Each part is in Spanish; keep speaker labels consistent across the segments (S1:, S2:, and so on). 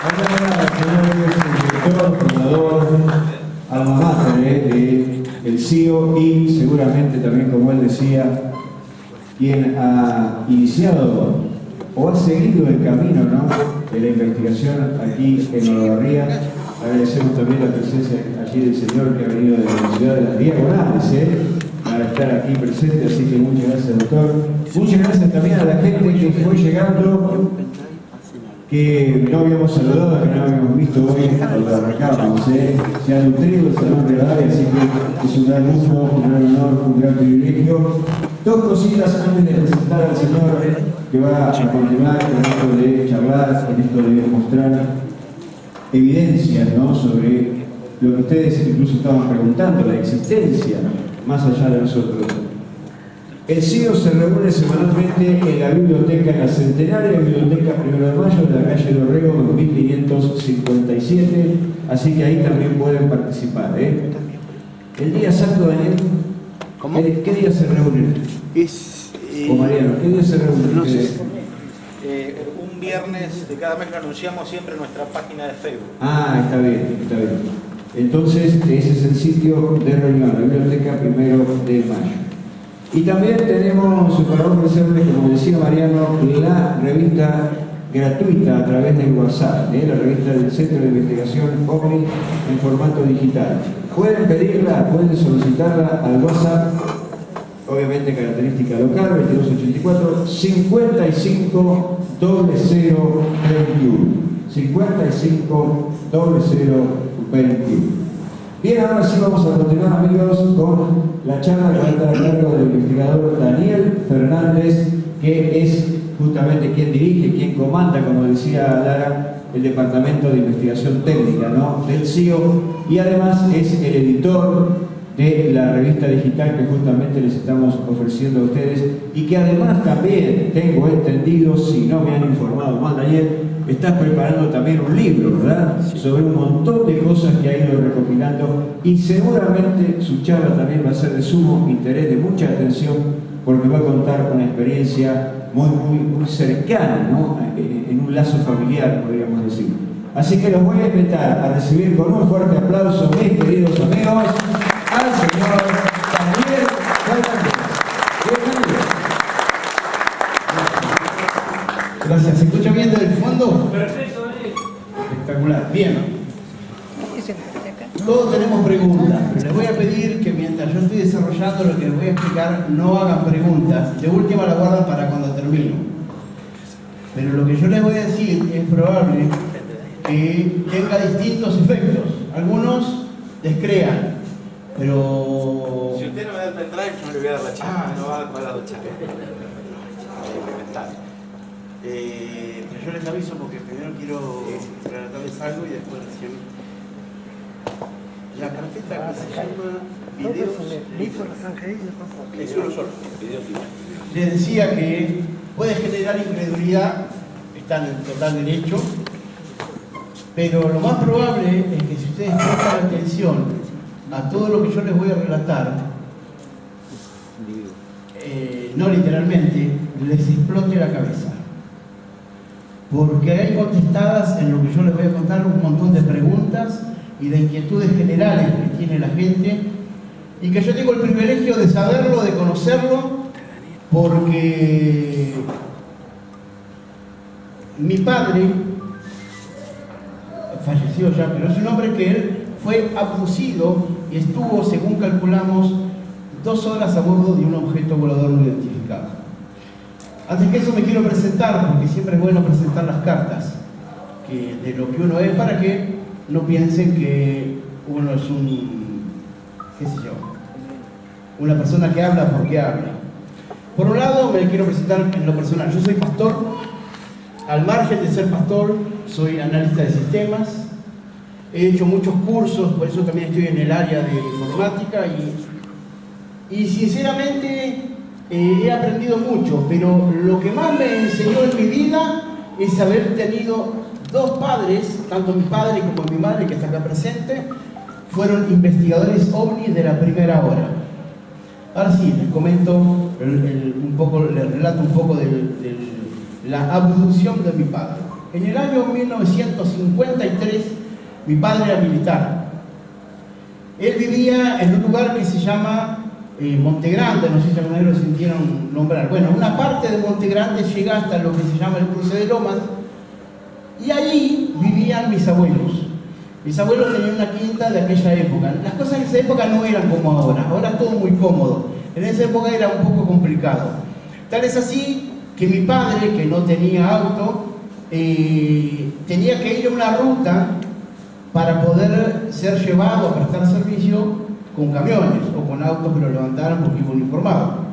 S1: Señor director, fundador, alma mater del CIO y seguramente también, como él decía, quien ha iniciado o ha seguido el camino, ¿no?, de la investigación aquí en Olavarría. Agradecemos también la presencia allí del señor que ha venido de la ciudad de las Diagonales, para estar aquí presente, así que muchas gracias, doctor. Muchas gracias también a la gente que fue llegando, que no habíamos saludado, que no habíamos visto hoy cuando arrancábamos. Se ha nutrido el Salón de la Área, así que es un gran gusto, un gran honor, un gran privilegio. Dos cositas antes de presentar al señor que va a continuar con esto de charlar, con esto de mostrar evidencias, ¿no?, sobre lo que ustedes incluso estaban preguntando, la existencia más allá de nosotros. El CIO se reúne semanalmente en la biblioteca, en la centenaria biblioteca 1 de Mayo de la calle Dorrego 2557, así que ahí también pueden participar. El día santo, Daniel,
S2: ¿cómo?
S1: ¿Qué día se reúnen? O Mariano, ¿qué día se reúnen?
S2: No sé. Un viernes de cada mes lo anunciamos siempre en nuestra página de Facebook.
S1: Ah, está bien, está bien. Entonces, ese es el sitio de reunión, la biblioteca 1 de Mayo. Y también tenemos para ofrecerles, como decía Mariano, la revista gratuita a través del WhatsApp, la revista del Centro de Investigación OVNI en formato digital. Pueden pedirla, pueden solicitarla al WhatsApp, obviamente característica local, 2284 55 0021. 55 0021. Bien, ahora sí vamos a continuar, amigos, con la charla que va a estar a cargo del investigador Daniel Fernández, que es justamente quien dirige, quien comanda, como decía Lara, el Departamento de Investigación Técnica, ¿no?, del CIO, y además es el editor de la revista digital que justamente les estamos ofreciendo a ustedes, y que además también, tengo entendido, si no me han informado mal, Daniel, estás preparando también un libro, ¿verdad?, sobre un montón de cosas que ha ido recopilando, y seguramente su charla también va a ser de sumo interés, de mucha atención, porque va a contar una experiencia muy cercana, ¿no?, en un lazo familiar, podríamos decir. Así que los voy a invitar a recibir con un fuerte aplauso, mis queridos amigos, al señor Daniel Fernández. Bienvenido.
S3: Gracias. ¿Se escucha bien desde el fondo?
S4: Perfecto, Daniel.
S3: Espectacular. Bien. Todos tenemos preguntas, pero les voy a pedir que mientras yo estoy desarrollando lo que les voy a explicar, no hagan preguntas. De última la guardan para cuando termino. Pero lo que yo les voy a decir es probable que tenga distintos efectos. Algunos descrean, pero...
S2: Si usted no me da el pendrive, yo no le voy a dar la charla. No va a dar la charla. Pero yo les aviso porque primero quiero relatarles algo y después recién. La carpeta que se llama Videos Libres. Es uno solo, Videos Libres. Les decía que puede generar incredulidad, están en total derecho, pero lo más probable es que si ustedes prestan atención a todo lo que yo les voy a relatar, no literalmente, les explote la cabeza. Porque hay contestadas en lo que yo les voy a contar un montón de preguntas y de inquietudes generales que tiene la gente, y que yo tengo el privilegio de saberlo, de conocerlo, porque mi padre falleció ya, pero es un hombre que él fue abducido y estuvo, según calculamos, 2 horas a bordo de un objeto volador no identificado. Antes que eso me quiero presentar, porque siempre es bueno presentar las cartas de lo que uno es, para que no piensen que uno es una persona que habla porque habla. Por un lado, me quiero presentar en lo personal. Yo soy pastor. Al margen de ser pastor, soy analista de sistemas. He hecho muchos cursos, por eso también estoy en el área de informática y sinceramente he aprendido mucho, pero lo que más me enseñó en mi vida es haber tenido 2 padres, tanto mi padre como mi madre, que está acá presente, fueron investigadores OVNI de la primera hora. Ahora sí, les comento les relato un poco de la abducción de mi padre. En el año 1953, mi padre era militar. Él vivía en un lugar que se llama Monte Grande, no sé si alguna vez lo sintieron nombrar. Bueno, una parte de Monte Grande llega hasta lo que se llama el cruce de Lomas, y allí vivían mis abuelos. Mis abuelos tenían una quinta de aquella época. Las cosas en esa época no eran como ahora, ahora es todo muy cómodo. En esa época era un poco complicado. Tal es así que mi padre, que no tenía auto, tenía que ir a una ruta para poder ser llevado a prestar servicio con camiones o con autos que lo levantaran porque iba uniformado.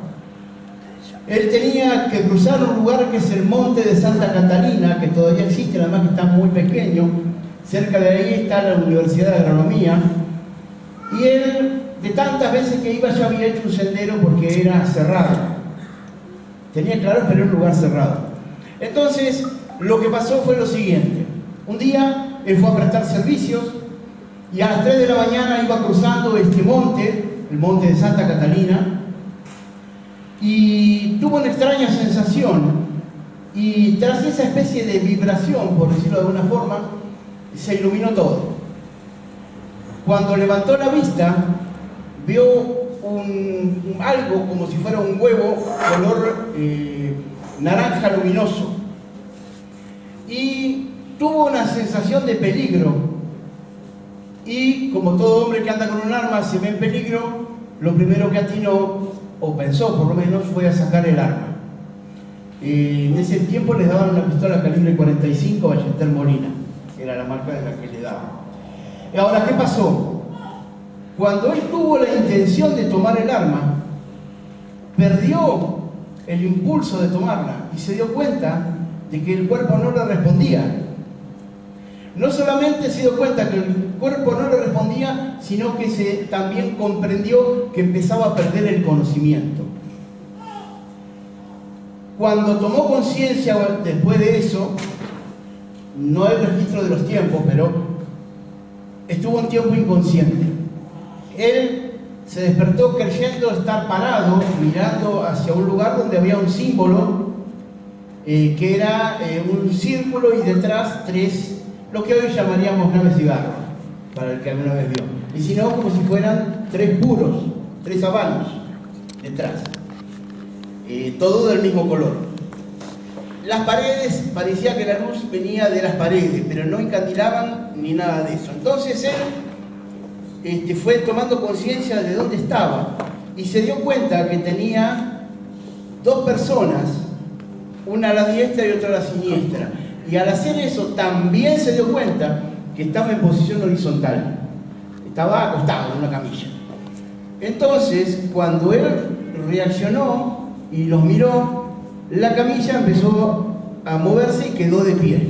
S2: Él tenía que cruzar un lugar que es el Monte de Santa Catalina, que todavía existe, además que está muy pequeño. Cerca de ahí está la Universidad de Agronomía. Y él, de tantas veces que iba, ya había hecho un sendero porque era cerrado. Tenía claro, pero era un lugar cerrado. Entonces, lo que pasó fue lo siguiente. Un día, él fue a prestar servicios y a las 3 de la mañana iba cruzando este monte, el Monte de Santa Catalina, y tuvo una extraña sensación. Y tras esa especie de vibración, por decirlo de alguna forma, se iluminó todo. Cuando levantó la vista, vio algo como si fuera un huevo color naranja luminoso, y tuvo una sensación de peligro. Y como todo hombre que anda con un arma se ve en peligro, lo primero que atinó, o pensó por lo menos, fue a sacar el arma. En ese tiempo les daban una pistola calibre 45 Ballester Molina, era la marca de la que le daban. Y ahora, ¿qué pasó? Cuando él tuvo la intención de tomar el arma, perdió el impulso de tomarla y se dio cuenta de que el cuerpo no le respondía. No solamente se dio cuenta que el cuerpo no le respondía, sino que también comprendió que empezaba a perder el conocimiento. Cuando tomó conciencia después de eso, no hay registro de los tiempos, pero estuvo un tiempo inconsciente. Él se despertó creyendo estar parado, mirando hacia un lugar donde había un símbolo, que era un círculo y detrás 3, lo que hoy llamaríamos naves cigarro, para el que alguna vez vio. Y si no, como si fueran 3 puros, 3 habanos detrás. Todo del mismo color. Las paredes, parecía que la luz venía de las paredes, pero no encandilaban ni nada de eso. Entonces él fue tomando conciencia de dónde estaba y se dio cuenta que tenía 2 personas, una a la diestra y otra a la siniestra. Y al hacer eso también se dio cuenta que estaba en posición horizontal. Estaba acostado en una camilla. Entonces, cuando él reaccionó y los miró, la camilla empezó a moverse y quedó de pie.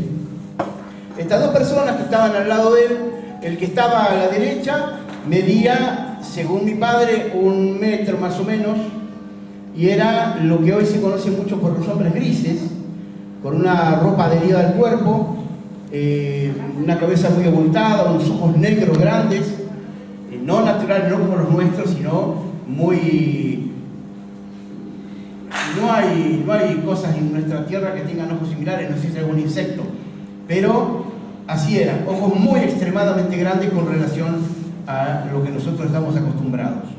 S2: Estas 2 personas que estaban al lado de él, el que estaba a la derecha medía, según mi padre, 1 metro más o menos, y era lo que hoy se conoce mucho por los hombres grises, con una ropa adherida al cuerpo, una cabeza muy abultada, unos ojos negros grandes, no naturales, no como los nuestros, sino muy... No hay cosas en nuestra tierra que tengan ojos similares, no sé si es algún insecto, pero así era, ojos muy extremadamente grandes con relación a lo que nosotros estamos acostumbrados.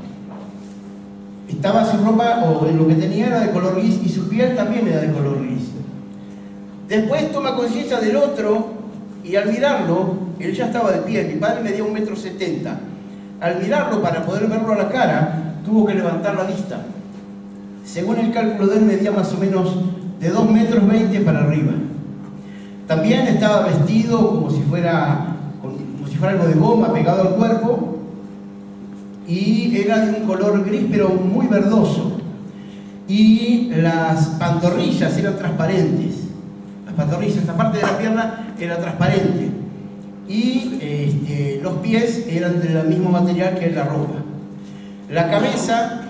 S2: Estaba su ropa, o lo que tenía era de color gris, y su piel también era de color gris. Después toma conciencia del otro, y al mirarlo, él ya estaba de pie. Mi padre medía 1,70 metros. Al mirarlo, para poder verlo a la cara, tuvo que levantar la vista. Según el cálculo de él, medía más o menos de 2,20 metros para arriba. También estaba vestido como si fuera algo de goma pegado al cuerpo, y era de un color gris, pero muy verdoso. Y las pantorrillas eran transparentes. Las pantorrillas, esta parte de la pierna era transparente. Y los pies eran del mismo material que la ropa. La cabeza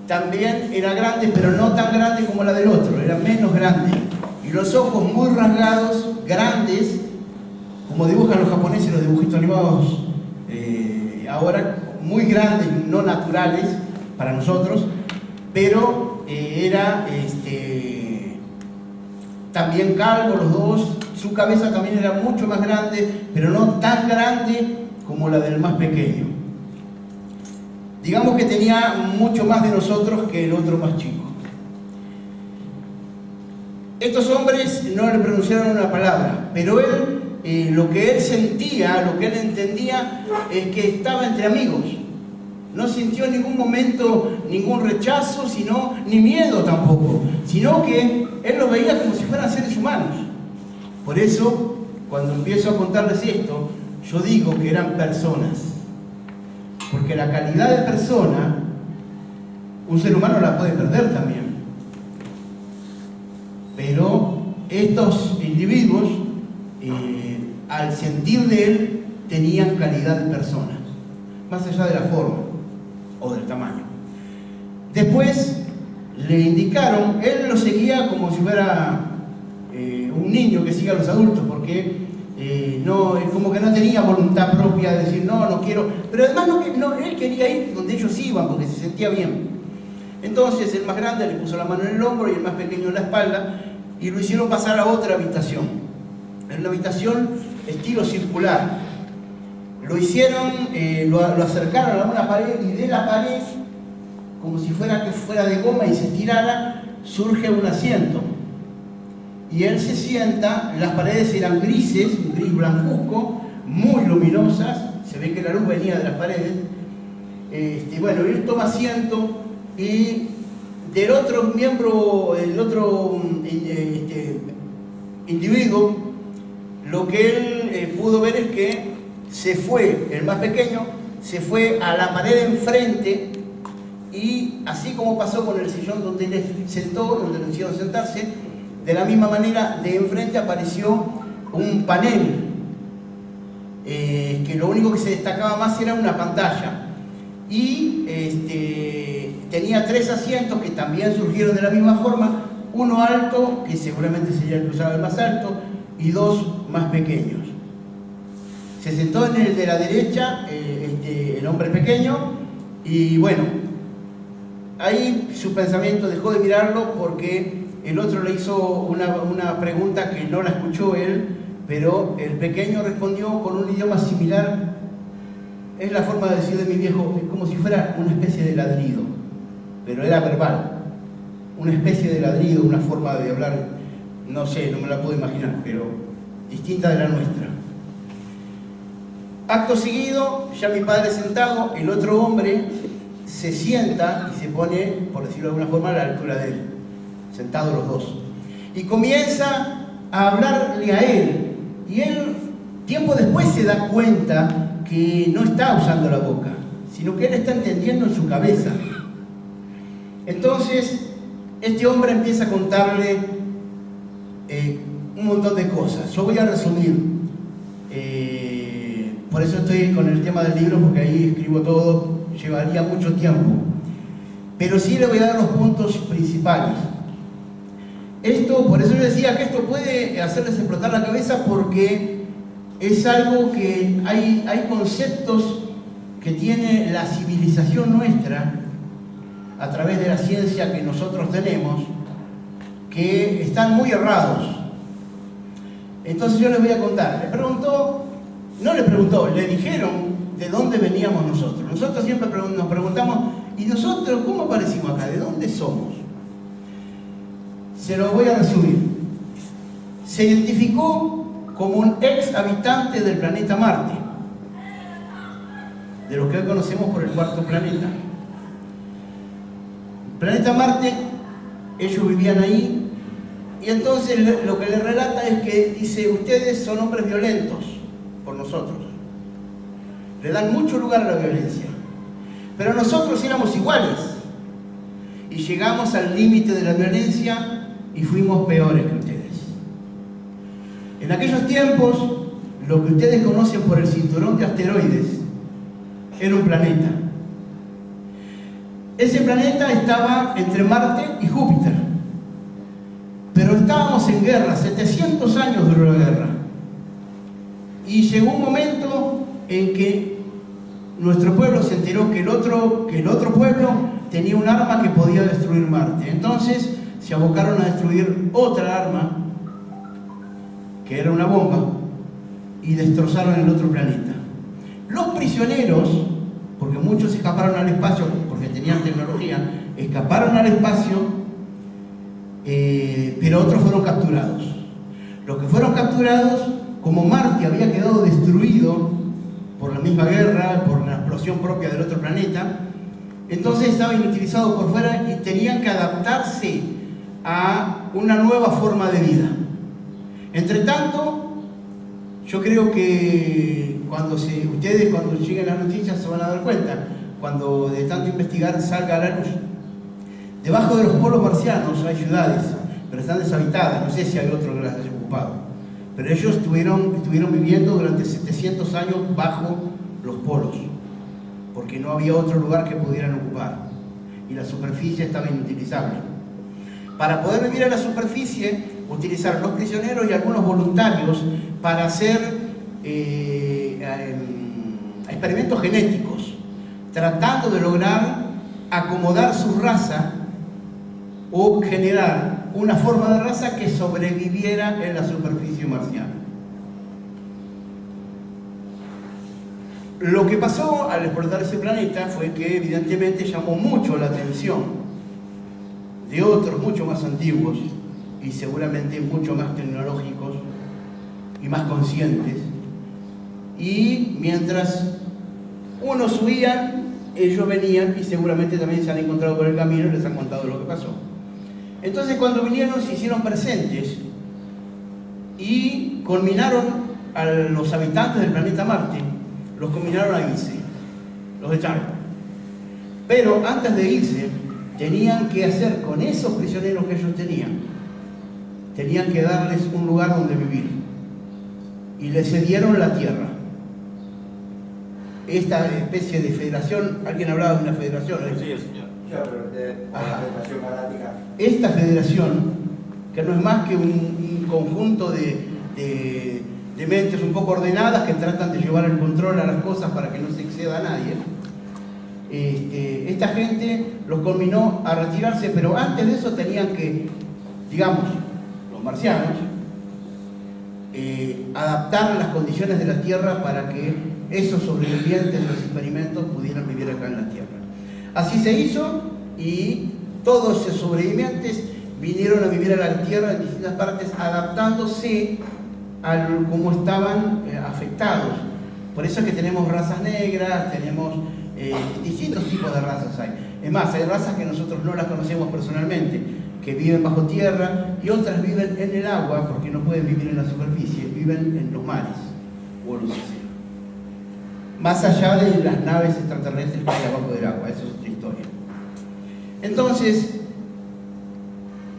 S2: también era grande, pero no tan grande como la del otro, era menos grande. Y los ojos muy rasgados, grandes, como dibujan los japoneses los dibujitos animados ahora, muy grandes, no naturales para nosotros, pero era también calvo los dos, su cabeza también era mucho más grande, pero no tan grande como la del más pequeño. Digamos que tenía mucho más de nosotros que el otro más chico. Estos hombres no le pronunciaron una palabra, pero él, lo que él sentía, lo que él entendía, es que estaba entre amigos. No sintió en ningún momento ningún rechazo, ni miedo tampoco, sino que él los veía como si fueran seres humanos. Por eso, cuando empiezo a contarles esto, yo digo que eran personas. Porque la calidad de persona, un ser humano la puede perder también. Pero estos individuos, al sentir de él, tenían calidad de persona, más allá de la forma o del tamaño. Después le indicaron, él lo seguía como si fuera un niño que sigue a los adultos, porque como que no tenía voluntad propia de decir no quiero, pero además él quería ir donde ellos iban porque se sentía bien. Entonces el más grande le puso la mano en el hombro y el más pequeño en la espalda y lo hicieron pasar a otra habitación, en una habitación estilo circular. Lo hicieron, lo acercaron a una pared y de la pared, como si fuera de goma y se estirara, surge un asiento. Y él se sienta, las paredes eran grises, gris blancuzco, muy luminosas, se ve que la luz venía de las paredes. Bueno, él toma asiento y del otro miembro, el otro individuo, lo que él pudo ver es que se fue, el más pequeño, se fue a la pared enfrente y así como pasó con el sillón donde él sentó, donde le hicieron sentarse, de la misma manera de enfrente apareció un panel que lo único que se destacaba más era una pantalla y tenía 3 asientos que también surgieron de la misma forma, uno alto, que seguramente sería el que usaba el más alto, y 2 más pequeños. Se sentó en el de la derecha el hombre pequeño y bueno, ahí su pensamiento dejó de mirarlo porque el otro le hizo una pregunta que no la escuchó él, pero el pequeño respondió con un idioma similar. Es la forma de decir de mi viejo, es como si fuera una especie de ladrido, pero era verbal. Una especie de ladrido, una forma de hablar, no sé, no me la puedo imaginar, pero distinta de la nuestra. Acto seguido, ya mi padre sentado, el otro hombre se sienta y se pone, por decirlo de alguna forma, a la altura de él, sentados los dos. Y comienza a hablarle a él. Y él, tiempo después, se da cuenta que no está usando la boca, sino que él está entendiendo en su cabeza. Entonces, este hombre empieza a contarle un montón de cosas. Yo voy a resumir. Por eso estoy con el tema del libro, porque ahí escribo todo, llevaría mucho tiempo. Pero sí le voy a dar los puntos principales. Por eso yo decía que esto puede hacerles explotar la cabeza, porque es algo que hay conceptos que tiene la civilización nuestra, a través de la ciencia que nosotros tenemos, que están muy errados. Entonces yo les voy a contar. Le dijeron de dónde veníamos nosotros. Nosotros siempre nos preguntamos, ¿y nosotros cómo aparecimos acá? ¿De dónde somos? Se lo voy a resumir. Se identificó como un ex habitante del planeta Marte, de lo que hoy conocemos por el cuarto planeta. El planeta Marte, ellos vivían ahí, y entonces lo que le relata es que dice, ustedes son hombres violentos por nosotros. Le dan mucho lugar a la violencia. Pero nosotros éramos iguales. Y llegamos al límite de la violencia y fuimos peores que ustedes. En aquellos tiempos, lo que ustedes conocen por el cinturón de asteroides era un planeta. Ese planeta estaba entre Marte y Júpiter. Pero estábamos en guerra, 700 años duró la guerra. Y llegó un momento en que nuestro pueblo se enteró que el otro pueblo tenía un arma que podía destruir Marte. Entonces se abocaron a destruir otra arma que era una bomba, y destrozaron el otro planeta. Los prisioneros, porque muchos escaparon al espacio porque tenían tecnología, escaparon al espacio, pero otros fueron capturados. Los que fueron capturados, como Marte había quedado destruido por la misma guerra, por la explosión propia del otro planeta, entonces estaban inutilizados por fuera y tenían que adaptarse a una nueva forma de vida. Entre tanto, yo creo que ustedes cuando lleguen las noticias se van a dar cuenta, cuando de tanto investigar salga a la luz. Debajo de los polos marcianos hay ciudades, pero están deshabitadas, no sé si hay otro que las haya ocupado. Pero ellos estuvieron viviendo durante 700 años bajo los polos, porque no había otro lugar que pudieran ocupar, y la superficie estaba inutilizable. Para poder vivir en la superficie, utilizaron los prisioneros y algunos voluntarios para hacer experimentos genéticos, tratando de lograr acomodar su raza o generar una forma de raza que sobreviviera en la superficie marciana. Lo que pasó al explotar ese planeta fue que evidentemente llamó mucho la atención de otros mucho más antiguos y seguramente mucho más tecnológicos y más conscientes, y mientras unos huían, ellos venían y seguramente también se han encontrado por el camino y les han contado lo que pasó. Entonces cuando vinieron se hicieron presentes y conminaron a los habitantes del planeta Marte, los conminaron a irse, los echaron. Pero antes de irse, tenían que hacer con esos prisioneros que ellos tenían que darles un lugar donde vivir. Y les cedieron la tierra. Esta especie de federación, ¿alguien hablaba de una federación?
S4: Sí, señor.
S2: Ajá.
S4: Federación Galáctica.
S2: Esta federación, que no es más que un conjunto de mentes un poco ordenadas que tratan de llevar el control a las cosas para que no se exceda a nadie, esta gente los conminó a retirarse, pero antes de eso tenían que, digamos, los marcianos, adaptar las condiciones de la Tierra para que esos sobrevivientes de los experimentos pudieran vivir acá en la Tierra. Así se hizo y todos esos sobrevivientes vinieron a vivir a la Tierra en distintas partes, adaptándose a cómo estaban afectados. Por eso es que tenemos razas negras, tenemos distintos tipos de razas hay. Es más, hay razas que nosotros no las conocemos personalmente, que viven bajo tierra, y otras viven en el agua porque no pueden vivir en la superficie, viven en los mares o en los océanos. Más allá de las naves extraterrestres que hay abajo del agua, eso es otra historia. Entonces,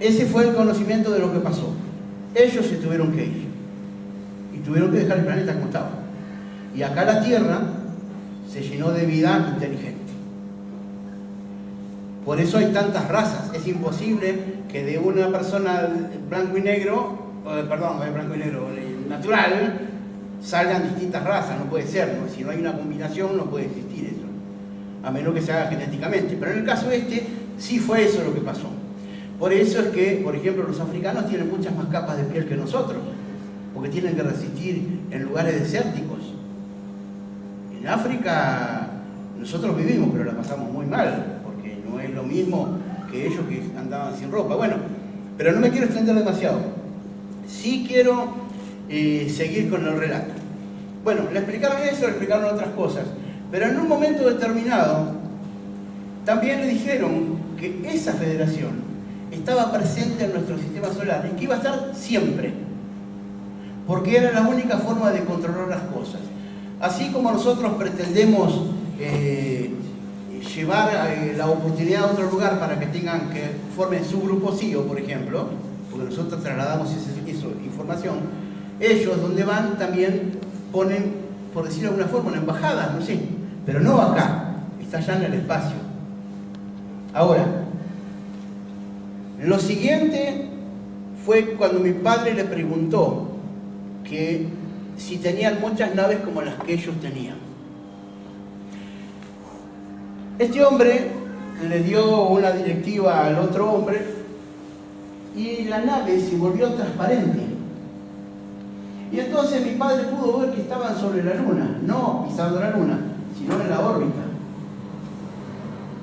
S2: ese fue el conocimiento de lo que pasó. Ellos se tuvieron que ir y tuvieron que dejar el planeta como estaba. Y acá la Tierra se llenó de vida inteligente. Por eso hay tantas razas. Es imposible que de una persona blanco y negro, natural, salgan distintas razas. No puede ser, ¿no? Si no hay una combinación no puede existir eso, a menos que se haga genéticamente. Pero en el caso sí fue eso lo que pasó. Por eso es que, por ejemplo, los africanos tienen muchas más capas de piel que nosotros, porque tienen que resistir en lugares desérticos. En África nosotros vivimos, pero la pasamos muy mal, porque no es lo mismo que ellos que andaban sin ropa. Bueno, pero no me quiero extender demasiado. Sí quiero seguir con el relato. Bueno, le explicaron eso, le explicaron otras cosas, pero en un momento determinado también le dijeron que esa federación estaba presente en nuestro sistema solar y que iba a estar siempre, porque era la única forma de controlar las cosas. Así como nosotros pretendemos llevar la oportunidad a otro lugar para que formen su grupo CEO, por ejemplo, porque nosotros trasladamos esa información, ellos donde van también ponen, por decirlo de alguna forma, una embajada, no sé, pero no acá, está allá en el espacio. Ahora, lo siguiente fue cuando mi padre le preguntó que si tenían muchas naves como las que ellos tenían. Este hombre le dio una directiva al otro hombre y la nave se volvió transparente. Y entonces mi padre pudo ver que estaban sobre la luna, no pisando la luna, sino en la órbita.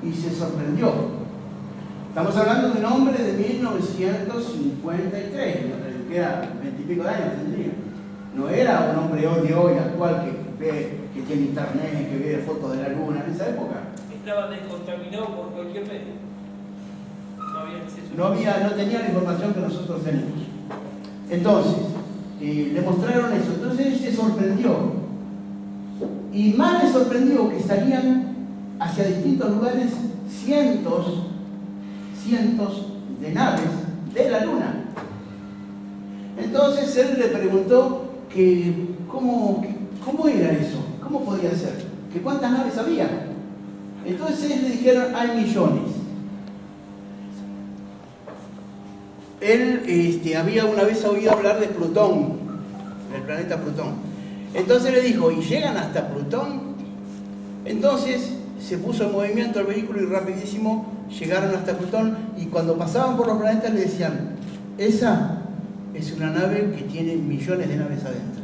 S2: Y se sorprendió. Estamos hablando de un hombre de 1953, que era 20 y pico de años tendría. No era un hombre de hoy actual que tiene internet, que ve fotos de la luna en esa época.
S4: Estaban descontaminados por cualquier medio. No había acceso.
S2: No tenía la información que nosotros tenemos. Entonces, le mostraron eso. Entonces él se sorprendió. Y más le sorprendió que salían hacia distintos lugares cientos de naves de la luna. Entonces él le preguntó que cómo era eso, cómo podía ser, que cuántas naves había. Entonces le dijeron, hay millones. Él había una vez oído hablar de Plutón, del planeta Plutón. Entonces le dijo, ¿y llegan hasta Plutón? Entonces se puso en movimiento el vehículo y rapidísimo llegaron hasta Plutón, y cuando pasaban por los planetas le decían, esa es una nave que tiene millones de naves adentro.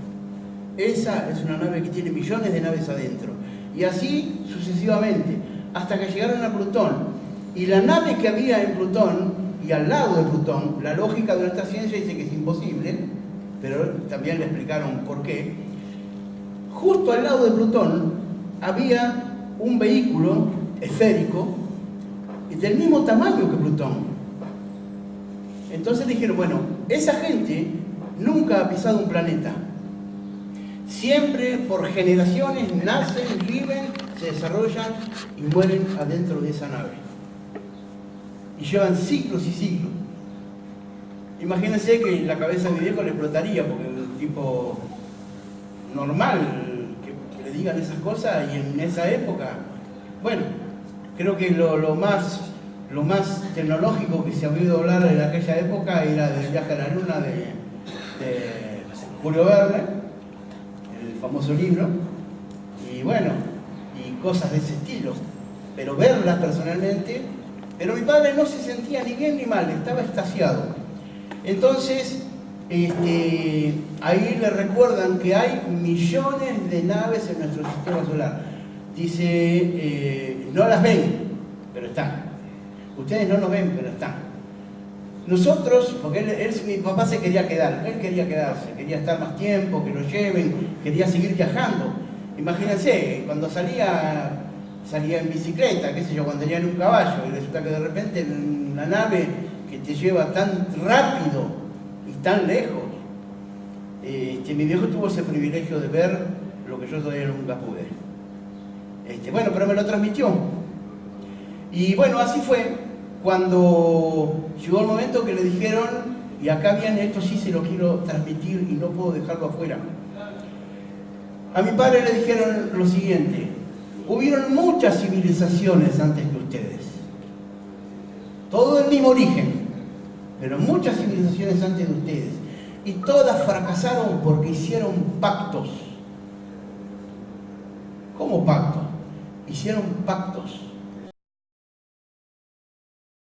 S2: Esa es una nave que tiene millones de naves adentro. Y así sucesivamente, hasta que llegaron a Plutón. Y la nave que había en Plutón y al lado de Plutón, la lógica de nuestra ciencia dice que es imposible, pero también le explicaron por qué. Justo al lado de Plutón había un vehículo esférico del mismo tamaño que Plutón. Entonces dijeron, bueno, esa gente nunca ha pisado un planeta. Siempre por generaciones nacen, viven, se desarrollan y mueren adentro de esa nave. Y llevan siglos y siglos. Imagínense que la cabeza de mi viejo le explotaría, porque el tipo normal que le digan esas cosas, y en esa época, bueno, creo que lo más tecnológico que se ha oído hablar en aquella época era del viaje a la luna de Julio Verne, el famoso libro, y bueno, y cosas de ese estilo, pero verlas personalmente. Pero mi padre no se sentía ni bien ni mal, estaba extasiado. Entonces, ahí le recuerdan que hay millones de naves en nuestro sistema solar. Dice, no las ven, pero están. Ustedes no nos ven, pero están. Nosotros, porque mi papá se quería quedar, él quería quedarse, quería estar más tiempo, que lo lleven, quería seguir viajando. Imagínense, cuando salía en bicicleta, qué sé yo, cuando tenía en un caballo, y resulta que de repente en una nave que te lleva tan rápido y tan lejos. Mi viejo tuvo ese privilegio de ver lo que yo todavía nunca pude. Bueno, pero me lo transmitió. Y bueno, así fue cuando llegó el momento que le dijeron, y acá viene, esto sí se lo quiero transmitir y no puedo dejarlo afuera. A mi padre le dijeron lo siguiente: hubieron muchas civilizaciones antes que ustedes, todo del mismo origen, pero muchas civilizaciones antes de ustedes, y todas fracasaron porque hicieron pactos. ¿Cómo pactos? Hicieron pactos.